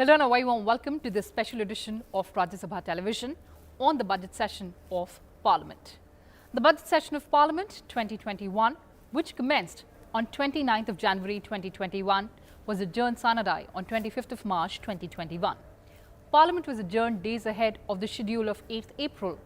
Children, a very warm welcome to this special edition of Rajya Sabha Television on the budget session of Parliament. The budget session of Parliament 2021, which commenced on 29th of January 2021, was adjourned sine die on 25th of March 2021. Parliament was adjourned days ahead of the schedule of 8th April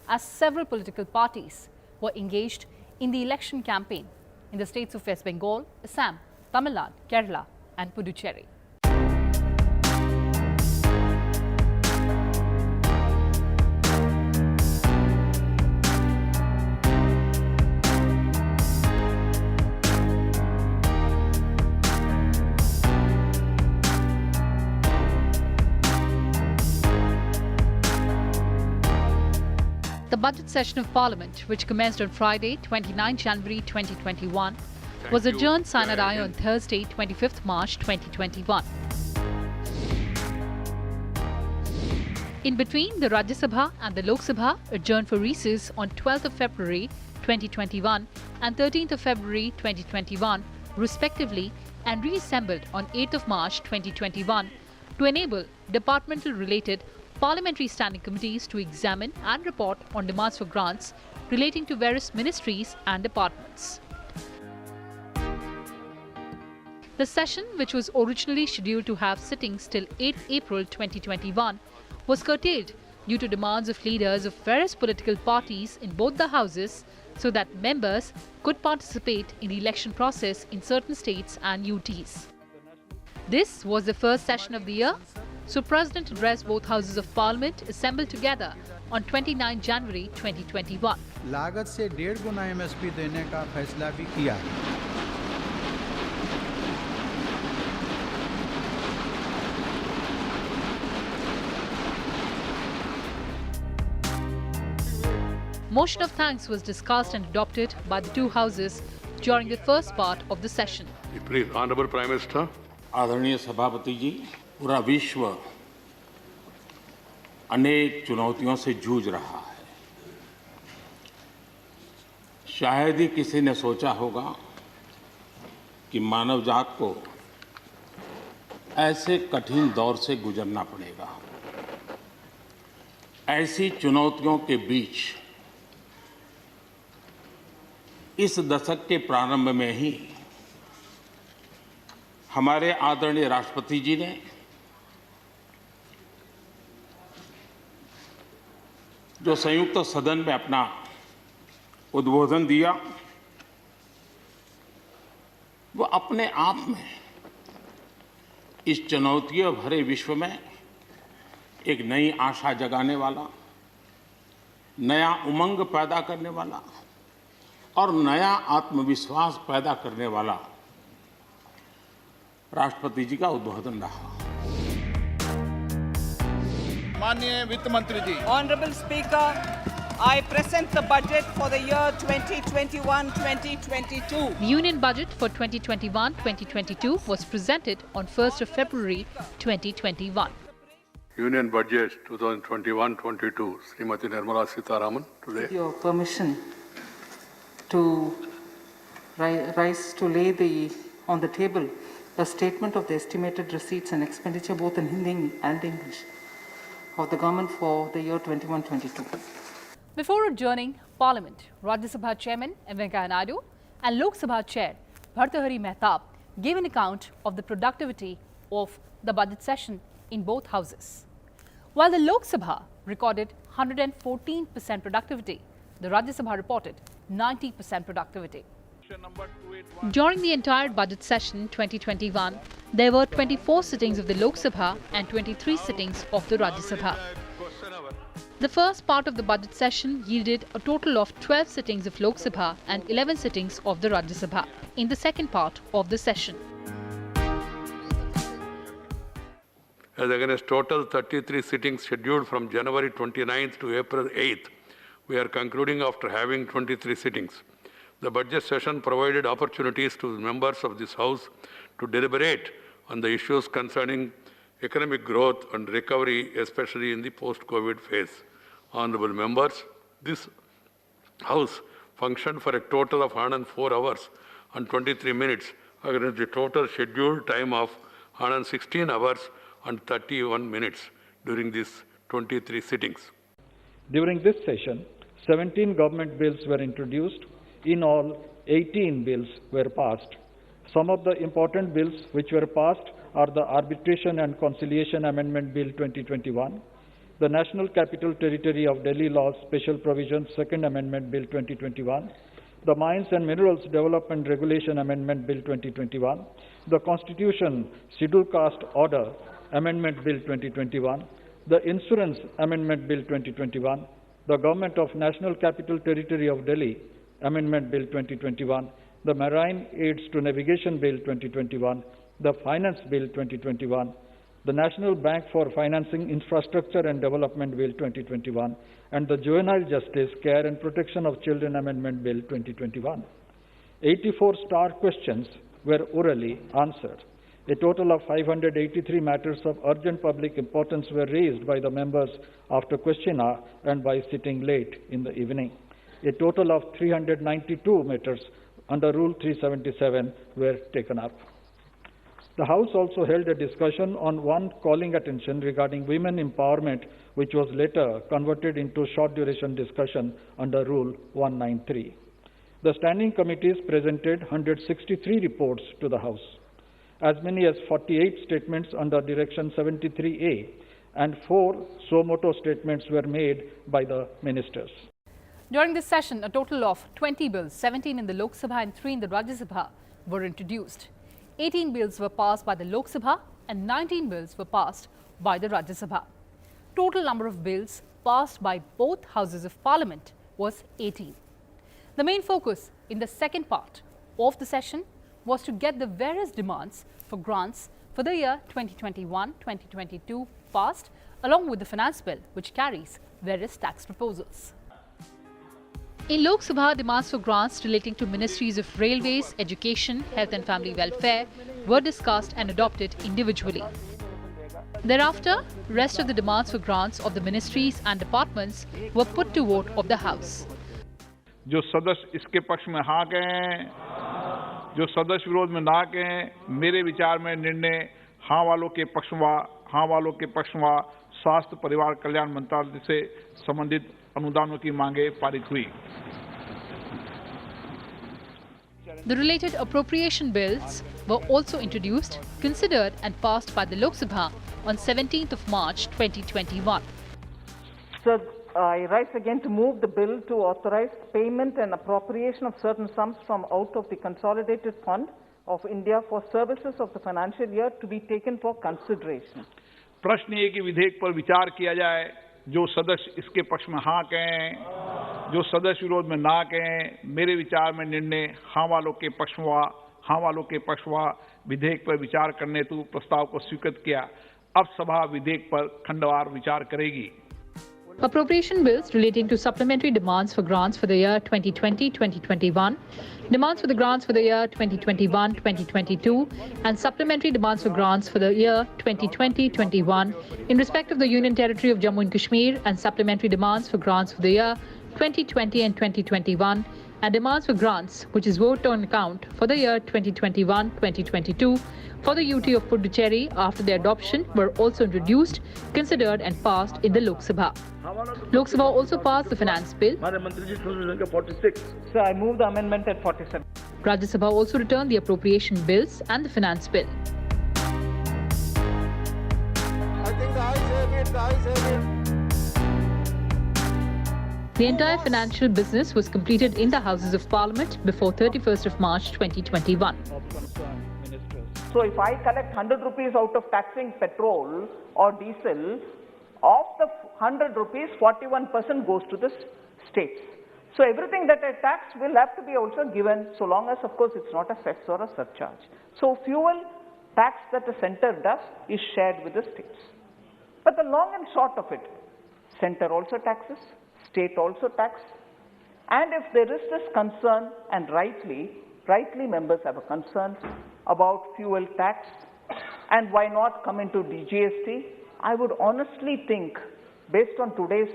as several political parties were engaged in the election campaign in the states of West Bengal, Assam, Tamil Nadu, Kerala and Puducherry. The budget session of Parliament, which commenced on Friday, 29 January 2021, was adjourned sine die on Thursday, 25th March 2021. In between, the Rajya Sabha and the Lok Sabha adjourned for recess on 12th of February 2021 and 13th of February 2021, respectively, and reassembled on 8th of March 2021 to enable departmental-related parliamentary standing committees to examine and report on demands for grants relating to various ministries and departments. The session, which was originally scheduled to have sittings till 8 April 2021, was curtailed due to demands of leaders of various political parties in both the houses so that members could participate in the election process in certain states and UTs. This was the first session of the year, so President addressed both houses of Parliament assembled together on 29 January 2021. लागत से 1.5 गुना MSP देने का फैसला भी किया। Motion of thanks was discussed and adopted by the two houses during the first part of the session. Please, Honorable Prime Minister. आदरणीय सभापति जी, पूरा विश्व अनेक चुनौतियों से जूझ रहा है। शायद ही किसी ने सोचा होगा कि मानव जात को ऐसे कठिन दौर से गुजरना पड़ेगा। ऐसी चुनौतियों के बीच इस दशक के प्रारंभ में ही हमारे आदरणीय राष्ट्रपति जी ने जो संयुक्त सदन में अपना उद्बोधन दिया, वो अपने आप में इस चुनौतियों भरे विश्व में एक नई आशा जगाने वाला, नया उमंग पैदा करने वाला और नया आत्मविश्वास पैदा करने वाला राष्ट्रपति जी का उद्बोधन रहा। माननीय वित्त मंत्री जी। Honorable Speaker, I present the budget for the year 2021-2022. The Union Budget for 2021-2022 was presented on 1st of February 2021. Union Budget 2021-22, Srimati Nirmala Sitharaman, today. With your permission to rise to lay on the table a statement of the estimated receipts and expenditure both in Hindi and English of the government for the year 21-22. Before adjourning Parliament, Rajya Sabha Chairman M. Venkaiah Naidu and Lok Sabha Chair Bhartahari Mehtab gave an account of the productivity of the budget session in both houses. While the Lok Sabha recorded 114% productivity, the Rajya Sabha reported 90% productivity. During the entire budget session 2021, there were 24 sittings of the Lok Sabha and 23 sittings of the Rajya Sabha. The first part of the budget session yielded a total of 12 sittings of Lok Sabha and 11 sittings of the Rajya Sabha in the second part of the session. As against total 33 sittings scheduled from January 29th to April 8th, we are concluding after having 23 sittings. The budget session provided opportunities to members of this House to deliberate on the issues concerning economic growth and recovery, especially in the post-COVID phase. Honorable members, this House functioned for a total of 104 hours and 23 minutes against the total scheduled time of 116 hours and 31 minutes during these 23 sittings. During this session, 17 government bills were introduced. In all, 18 bills were passed. Some of the important bills which were passed are the Arbitration and Conciliation Amendment Bill 2021, the National Capital Territory of Delhi Laws Special Provisions Second Amendment Bill 2021, the Mines and Minerals Development Regulation Amendment Bill 2021, the Constitution Scheduled Caste Order Amendment Bill 2021, the Insurance Amendment Bill 2021, the Government of National Capital Territory of Delhi Amendment Bill 2021, the Marine Aids to Navigation Bill 2021, the Finance Bill 2021, the National Bank for Financing Infrastructure and Development Bill 2021, and the Juvenile Justice, Care and Protection of Children Amendment Bill 2021. 84 star questions were orally answered. A total of 583 matters of urgent public importance were raised by the members after question hour and by sitting late in the evening. A total of 392 matters under Rule 377 were taken up. The House also held a discussion on one calling attention regarding women empowerment, which was later converted into short duration discussion under Rule 193. The standing committees presented 163 reports to the House. As many as 48 statements under Direction 73A and 4 suo motu statements were made by the ministers. During this session, a total of 20 bills, 17 in the Lok Sabha and 3 in the Rajya Sabha, were introduced. 18 bills were passed by the Lok Sabha and 19 bills were passed by the Rajya Sabha. Total number of bills passed by both houses of parliament was 18. The main focus in the second part of the session was to get the various demands for grants for the year 2021-2022 passed, along with the finance bill, which carries various tax proposals. In Lok Sabha, demands for grants relating to ministries of Railways, Education, Health and Family Welfare were discussed and adopted individually. Thereafter, rest of the demands for grants of the ministries and departments were put to vote of the House. जो सदस्य इसके पक्ष में हाँ कहें, जो सदस्य विरोध में ना कहें, मेरे विचार में निर्णय हाँ वालों के पक्ष में स्वास्थ्य परिवार कल्याण मंत्रालय से संबंधित अनुदानों की मांगे पारित हुई. The related appropriation bills were also introduced, considered and passed by the Lok Sabha on 17th of March 2021. Sir, I rise again to move the bill to authorize payment and appropriation of certain sums from out of the Consolidated Fund of India for services of the financial year to be taken for consideration. प्रश्न ये कि विधेयक पर विचार किया जाए, जो सदस्य इसके पक्ष में हाँ कहें, जो सदस्य विरोध में ना कहें, मेरे विचार में निर्णय हाँ वालों के पक्ष में विधेयक पर विचार करने हेतु प्रस्ताव को स्वीकृत किया. अब सभा विधेयक पर खंडवार विचार करेगी. Appropriation bills relating to supplementary demands for grants for the year 2020-2021, demands for the grants for the year 2021-2022, and supplementary demands for grants for the year 2020-21 in respect of the Union Territory of Jammu and Kashmir, and supplementary demands for grants for the year 2020 and 2021, and demands for grants which is vote on account for the year 2021-2022 for the UT of Puducherry after their adoption were also introduced, considered and passed in the Lok Sabha. Lok Sabha also passed the finance bill. So I move the amendment at 47. Rajya Sabha also returned the appropriation bills and the finance bill. The entire financial business was completed in the Houses of Parliament before 31st of March 2021. So if I collect 100 rupees out of taxing petrol or diesel, of the 100 rupees, 41% goes to the states. So everything that I tax will have to be also given, so long as, of course, it's not a cess or a surcharge. So fuel tax that the center does is shared with the states. But the long and short of it, center also taxes, state also tax. And if there is this concern, and rightly members have a concern about fuel tax, and why not come into DGST, I would honestly think, based on today's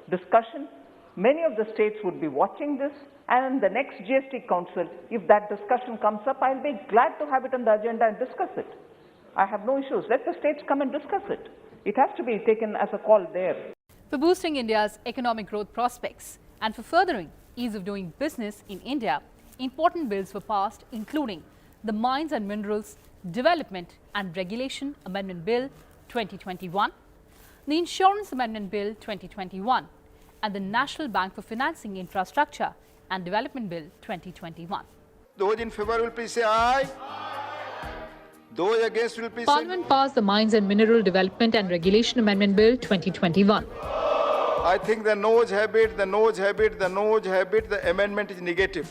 discussion, many of the states would be watching this, and in the next GST Council, if that discussion comes up, I'll be glad to have it on the agenda and discuss it. I have no issues. Let the states come and discuss it. It has to be taken as a call there. For boosting India's economic growth prospects and for furthering ease of doing business in India, important bills were passed, including the Mines and Minerals Development and Regulation Amendment Bill 2021, the Insurance Amendment Bill 2021, and the National Bank for Financing Infrastructure and Development Bill 2021. Those in favor will please say aye. Those against will please Parliament passed the Mines and Mineral Development and Regulation Amendment Bill 2021. I think the noes have it, the noes have it, the noes have it, the amendment is negative.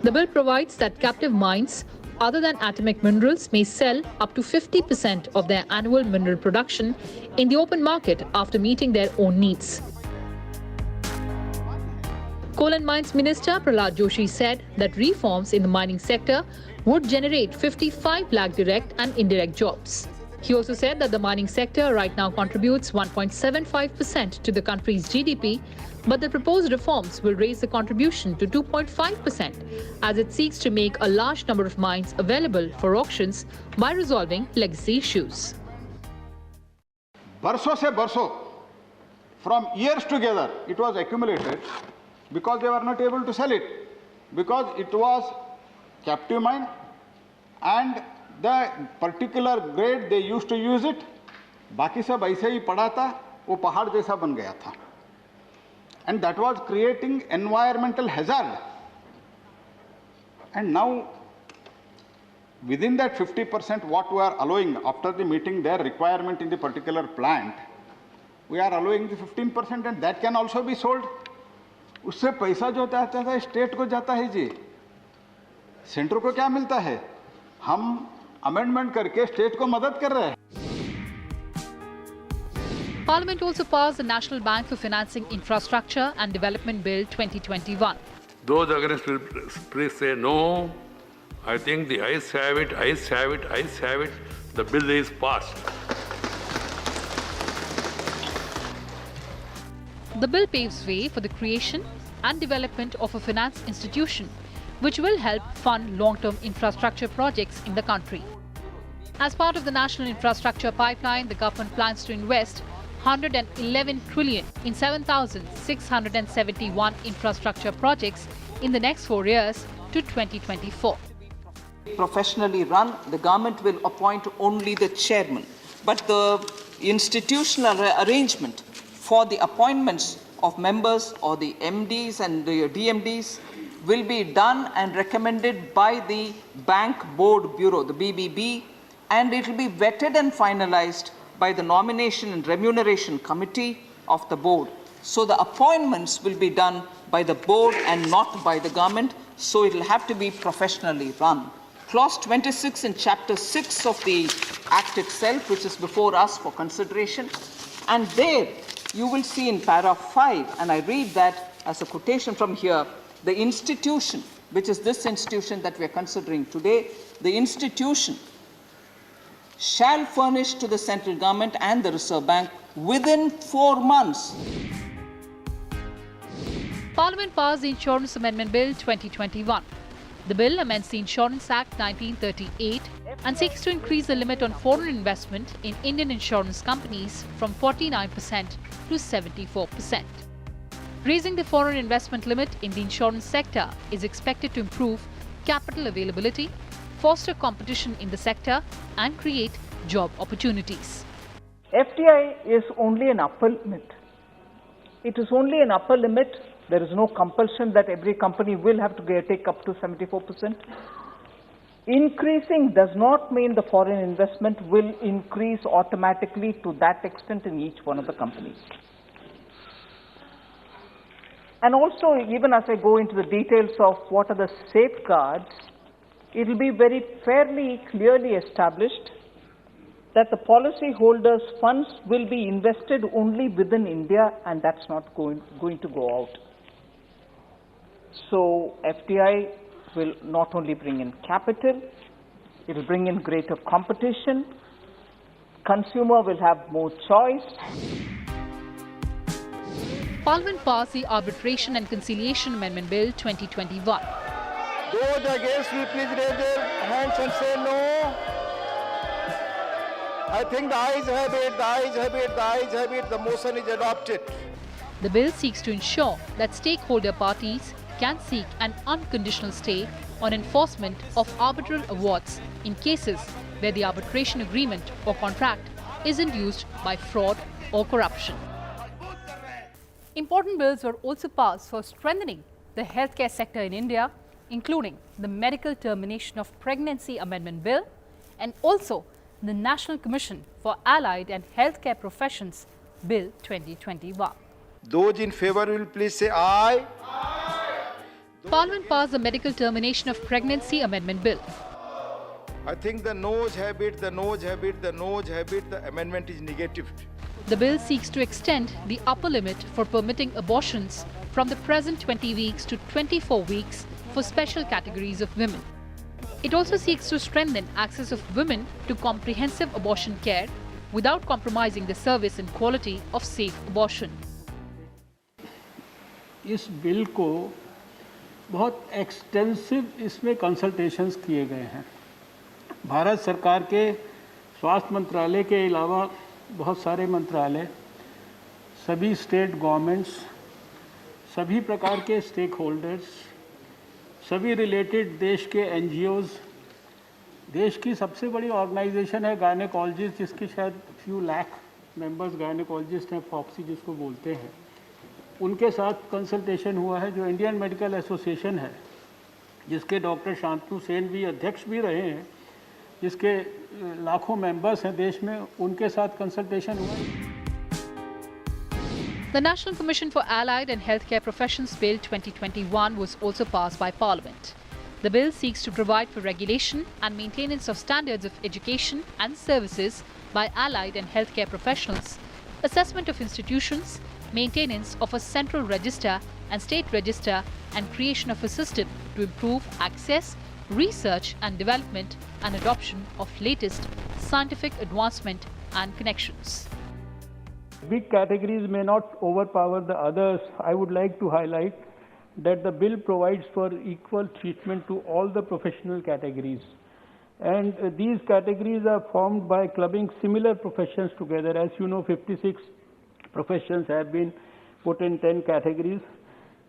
The bill provides that captive mines other than atomic minerals may sell up to 50% of their annual mineral production in the open market after meeting their own needs. Coal and Mines Minister Prahlad Joshi said that reforms in the mining sector would generate 55 lakh direct and indirect jobs. He also said that the mining sector right now contributes 1.75% to the country's GDP, but the proposed reforms will raise the contribution to 2.5% as it seeks to make a large number of mines available for auctions by resolving legacy issues. Barso se barso, from years together, it was accumulated because they were not able to sell it, because it was captive mine and the particular grade they used to use it, बाकी सब ऐसे ही पड़ा था, वो पहाड़ जैसा बन गया था. And that was creating environmental hazard. And now, within that 50% what we are allowing after the meeting their requirement in the particular plant, we are allowing the 15% and that can also be sold. उससे पैसा जो जाता है state को जाता है जी, centre को क्या मिलता है? हम अमेंडमेंट करके स्टेट को मदद कर रहे हैं. Parliament also passed the National Bank for Financing Infrastructure and Development Bill 2021. Those against will please say no. I think the ayes have it, ayes have it, ayes have it. The bill is passed. The bill paves way for the creation and development of a finance institution which will help fund long-term infrastructure projects in the country. As part of the national infrastructure pipeline, the government plans to invest 111 trillion in 7,671 infrastructure projects in the next 4 years to 2024. Professionally run, the government will appoint only the chairman. But the institutional arrangement for the appointments of members or the MDs and the DMDs will be done and recommended by the Bank Board Bureau, the BBB, and it will be vetted and finalized by the Nomination and Remuneration Committee of the board. So the appointments will be done by the board and not by the government, so it will have to be professionally run. Clause 26 in Chapter 6 of the Act itself, which is before us for consideration, and there you will see in paragraph 5, and I read that as a quotation from here, the institution, which is this institution that we are considering today, the institution shall furnish to the central government and the Reserve Bank within 4 months. Parliament passed the Insurance Amendment Bill 2021. The bill amends the Insurance Act 1938 and seeks to increase the limit on foreign investment in Indian insurance companies from 49% to 74%. Raising the foreign investment limit in the insurance sector is expected to improve capital availability, foster competition in the sector, and create job opportunities. FDI is only an upper limit. It is only an upper limit. There is no compulsion that every company will have to take up to 74%. Increasing does not mean the foreign investment will increase automatically to that extent in each one of the companies. And also, even as I go into the details of what are the safeguards, it will be very fairly, clearly established that the policyholders' funds will be invested only within India, and that's not going to go out. So FDI will not only bring in capital, it will bring in greater competition, consumer will have more choice. Parliament passed the Arbitration and Conciliation Amendment Bill 2021. Those against will please raise their hands and say no. I think the ayes have it, the ayes have it, the ayes have it, the motion is adopted. The bill seeks to ensure that stakeholder parties can seek an unconditional stay on enforcement of arbitral awards in cases where the arbitration agreement or contract is induced by fraud or corruption. Important bills were also passed for strengthening the healthcare sector in India, including the Medical Termination of Pregnancy Amendment Bill and also the National Commission for Allied and Healthcare Professions Bill 2021. Those in favor will please say aye. Parliament passed the Medical Termination of Pregnancy Amendment Bill. I think the noes have it, the noes have it, the noes have it, the amendment is negative. The bill seeks to extend the upper limit for permitting abortions from the present 20 weeks to 24 weeks for special categories of women. It also seeks to strengthen access of women to comprehensive abortion care without compromising the service and quality of safe abortion. इस bill को बहुत extensive इसमें consultations किए गए हैं। भारत सरकार के स्वास्थ्य मंत्रालय के अलावा बहुत सारे मंत्रालय, सभी स्टेट गवर्नमेंट्स, सभी प्रकार के स्टेक होल्डर्स, सभी रिलेटेड देश के एनजीओज़, देश की सबसे बड़ी ऑर्गेनाइजेशन है गायनेकोलॉजिस्ट, जिसके शायद फ्यू लाख मेंबर्स गायनेकोलॉजिस्ट हैं, फॉक्सी जिसको बोलते हैं, उनके साथ कंसल्टेशन हुआ है। जो इंडियन मेडिकल एसोसिएशन है, जिसके डॉक्टर शांतनु सेन भी अध्यक्ष भी रहे हैं, जिसके लाखों मेंबर्स हैं देश में, उनके साथ कंसल्टेशन हुआ। The National Commission for Allied and Healthcare Professions Bill 2021 was also passed by Parliament. The bill seeks to provide for regulation and maintenance of standards of education and services by allied and healthcare professionals, assessment of institutions, maintenance of a central register and state register, and creation of a system to improve access, research and development and adoption of latest scientific advancement and connections. Big categories may not overpower the others. I would like to highlight that the bill provides for equal treatment to all the professional categories. And these categories are formed by clubbing similar professions together. As you know, 56 professions have been put in 10 categories.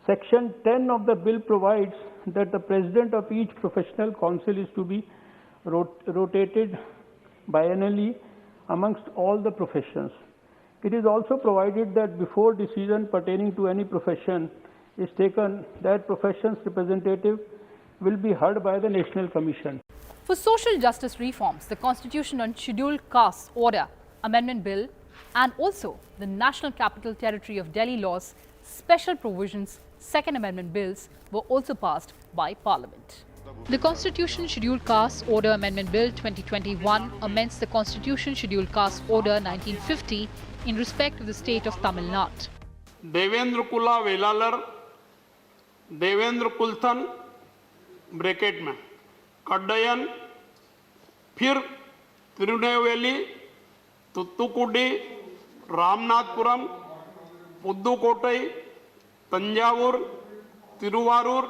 Section 10 of the bill provides that the president of each professional council is to be rotated biennially amongst all the professions. It is also provided that before decision pertaining to any profession is taken, that profession's representative will be heard by the National Commission. For social justice reforms, the Constitution on Scheduled Castes Order Amendment Bill and also the National Capital Territory of Delhi Laws Special Provisions Second Amendment Bills were also passed by Parliament. The Constitution Scheduled Castes Order Amendment Bill 2021 amends the Constitution Scheduled Castes Order 1950 in respect of the state of Tamil Nadu. Devendra कुला वेलालर, Devendra कुलथन bracket में कड्डयन, फिर तिरुनेलवेली, तुत्तुकुडी, रामनाथपुरम, पुदुकोट्टई, तंजावुर, तिरुवारूर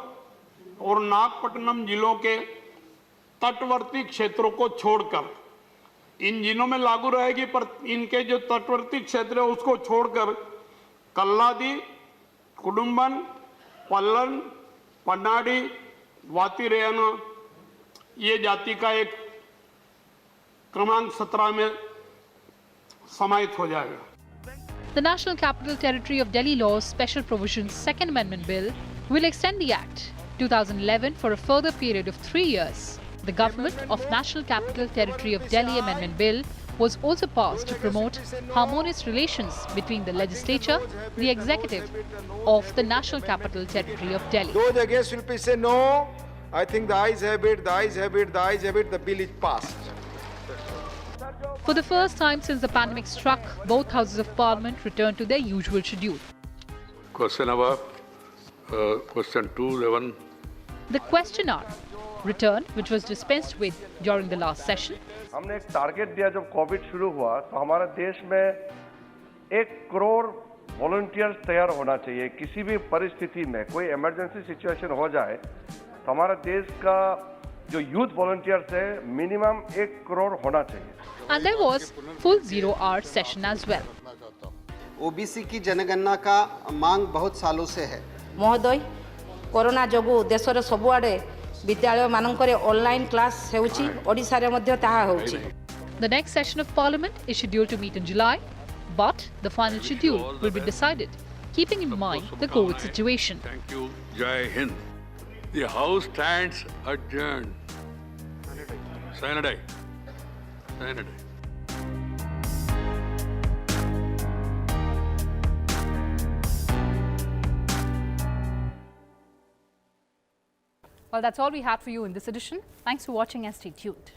और नागपट्टनम जिलों के तटवर्ती क्षेत्रों को छोड़कर, इन जिलों में लागू रहेगी, पर इनके जो तटवर्ती क्षेत्र है उसको छोड़कर कल्लादी, कुडुम्बन, पल्लन, पन्नाडी, वातिरेयना, ये जाति का एक क्रमांक 17 में समाहित हो जाएगा. The National Capital Territory of Delhi Laws Special Provisions Second Amendment Bill will extend the Act 2011 for a further period of 3 years. The Government of National Capital Territory of Delhi Amendment Bill was also passed to promote harmonious relations between the legislature, the executive of the National Capital Territory of Delhi. Those against will please say no. I think the ayes have it, the ayes have it, the ayes have it, the bill is passed. For the first time since the pandemic struck, both houses of parliament returned to their usual schedule. Question hour, question 211. The question hour returned, which was dispensed with during the last session. हमने एक target दिया जब Covid शुरू हुआ तो हमारे देश में 1 करोड़ वॉलंटियर्स तैयार होना चाहिए. किसी भी परिस्थिति में कोई इमरजेंसी सिचुएशन हो जाए तो हमारे देश का जो यूथ वॉलंटियर्स है मिनिमम 1 करोड़ होना चाहिए। And there was full 0-hour session as well. OBC की जनगणना का मांग बहुत सालों से है। महोदय कोरोना जोगु देशर सबुआडे विद्यालय मानकरे ऑनलाइन क्लास हेउची ओडिसा रे मध्ये ताहा होउची। The next session of Parliament is scheduled to meet in July, but the final schedule will be decided, keeping in mind the COVID situation. Thank you. Jai Hind. The House stands adjourned. Saturday. Saturday. Well, that's all we have for you in this edition. Thanks for watching and stay tuned.